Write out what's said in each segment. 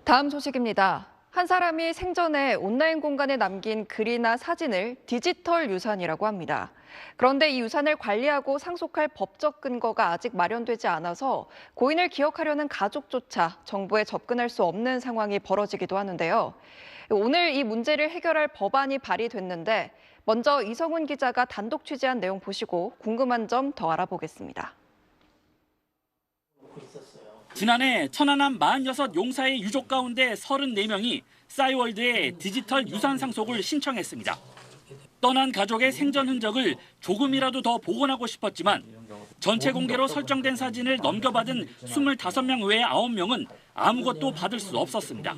다음 소식입니다. 한 사람이 생전에 온라인 공간에 남긴 글이나 사진을 디지털 유산이라고 합니다. 그런데 이 유산을 관리하고 상속할 법적 근거가 아직 마련되지 않아서 고인을 기억하려는 가족조차 정보에 접근할 수 없는 상황이 벌어지기도 하는데요. 오늘 이 문제를 해결할 법안이 발의됐는데 먼저 이성훈 기자가 단독 취재한 내용 보시고 궁금한 점 더 알아보겠습니다. 지난해 천안함 46 용사의 유족 가운데 34명이 싸이월드에 디지털 유산 상속을 신청했습니다. 떠난 가족의 생전 흔적을 조금이라도 더 복원하고 싶었지만 전체 공개로 설정된 사진을 넘겨받은 25명 외에 9명은 아무것도 받을 수 없었습니다.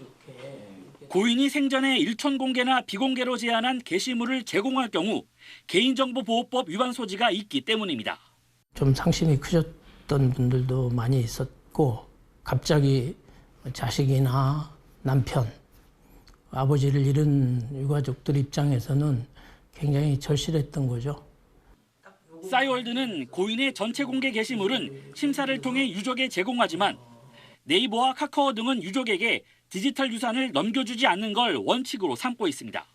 고인이 생전에 일촌 공개나 비공개로 제한한 게시물을 제공할 경우 개인정보보호법 위반 소지가 있기 때문입니다. 좀 상심이 크셨던 분들도 많이 있었고 갑자기 자식이나 남편, 아버지를 잃은 유가족들 입장에서는 굉장히 절실했던 거죠. 싸이월드는 고인의 전체 공개 게시물은 심사를 통해 유족에 제공하지만 네이버와 카카오 등은 유족에게 디지털 유산을 넘겨주지 않는 걸 원칙으로 삼고 있습니다.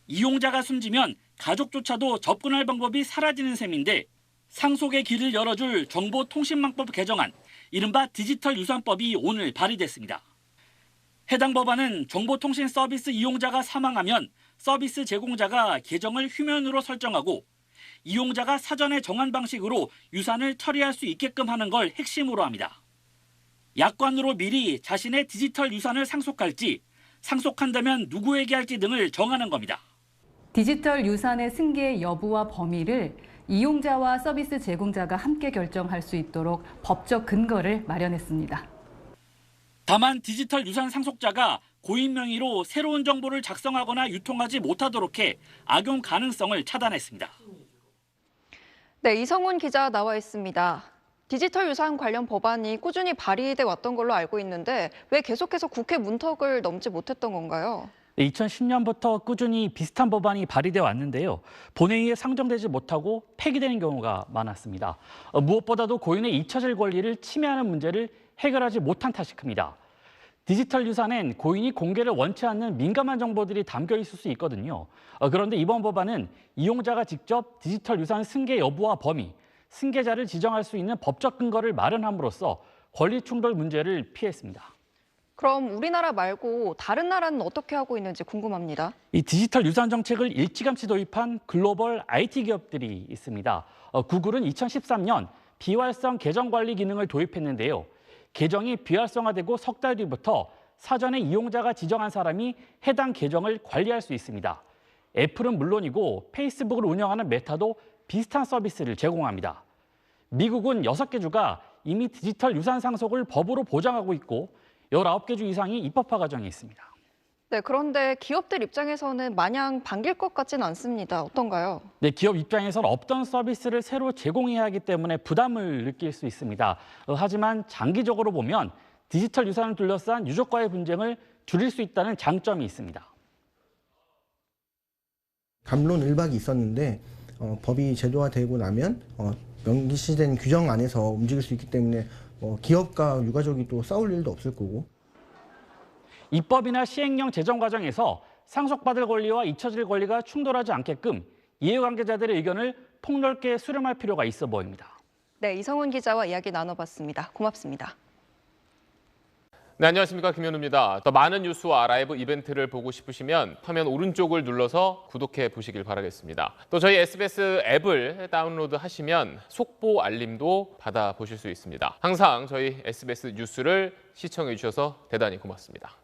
이용자가 숨지면 가족조차도 접근할 방법이 사라지는 셈인데 상속의 길을 열어줄 정보통신망법 개정안, 이른바 디지털 유산법이 오늘 발의됐습니다. 해당 법안은 정보통신 서비스 이용자가 사망하면 서비스 제공자가 계정을 휴면으로 설정하고 이용자가 사전에 정한 방식으로 유산을 처리할 수 있게끔 하는 걸 핵심으로 합니다. 약관으로 미리 자신의 디지털 유산을 상속할지, 상속한다면 누구에게 할지 등을 정하는 겁니다. 디지털 유산의 승계 여부와 범위를 이용자와 서비스 제공자가 함께 결정할 수 있도록 법적 근거를 마련했습니다. 다만 디지털 유산 상속자가 고인 명의로 새로운 정보를 작성하거나 유통하지 못하도록 해 악용 가능성을 차단했습니다. 네, 이성훈 기자 나와 있습니다. 디지털 유산 관련 법안이 꾸준히 발의돼 왔던 걸로 알고 있는데 왜 계속해서 국회 문턱을 넘지 못했던 건가요? 2010년부터 꾸준히 비슷한 법안이 발의돼 왔는데요. 본회의에 상정되지 못하고 폐기되는 경우가 많았습니다. 무엇보다도 고인의 잊혀질 권리를 침해하는 문제를 해결하지 못한 탓이 큽니다. 디지털 유산엔 고인이 공개를 원치 않는 민감한 정보들이 담겨 있을 수 있거든요. 그런데 이번 법안은 이용자가 직접 디지털 유산 승계 여부와 범위, 승계자를 지정할 수 있는 법적 근거를 마련함으로써 권리 충돌 문제를 피했습니다. 그럼 우리나라 말고 다른 나라는 어떻게 하고 있는지 궁금합니다. 이 디지털 유산 정책을 일찌감치 도입한 글로벌 IT 기업들이 있습니다. 구글은 2013년 비활성 계정 관리 기능을 도입했는데요. 계정이 비활성화되고 석 달 뒤부터 사전에 이용자가 지정한 사람이 해당 계정을 관리할 수 있습니다. 애플은 물론이고 페이스북을 운영하는 메타도 비슷한 서비스를 제공합니다. 미국은 6개 주가 이미 디지털 유산 상속을 법으로 보장하고 있고 19개 주 이상이 입법화 과정에 있습니다. 네, 그런데 기업들 입장에서는 마냥 반길 것 같지는 않습니다. 어떤가요? 네, 기업 입장에서는 없던 서비스를 새로 제공해야 하기 때문에 부담을 느낄 수 있습니다. 하지만 장기적으로 보면 디지털 유산을 둘러싼 유족과의 분쟁을 줄일 수 있다는 장점이 있습니다. 갑론을박이 있었는데 법이 제도화되고 나면 명시된 규정 안에서 움직일 수 있기 때문에 기업과 유가족이 또 싸울 일도 없을 거고. 입법이나 시행령 제정 과정에서 상속받을 권리와 잊혀질 권리가 충돌하지 않게끔 이해관계자들의 의견을 폭넓게 수렴할 필요가 있어 보입니다. 네, 이성훈 기자와 이야기 나눠봤습니다. 고맙습니다. 네, 안녕하십니까, 김현우입니다. 더 많은 뉴스와 라이브 이벤트를 보고 싶으시면 화면 오른쪽을 눌러서 구독해 보시길 바라겠습니다. 또 저희 SBS 앱을 다운로드 하시면 속보 알림도 받아보실 수 있습니다. 항상 저희 SBS 뉴스를 시청해 주셔서 대단히 고맙습니다.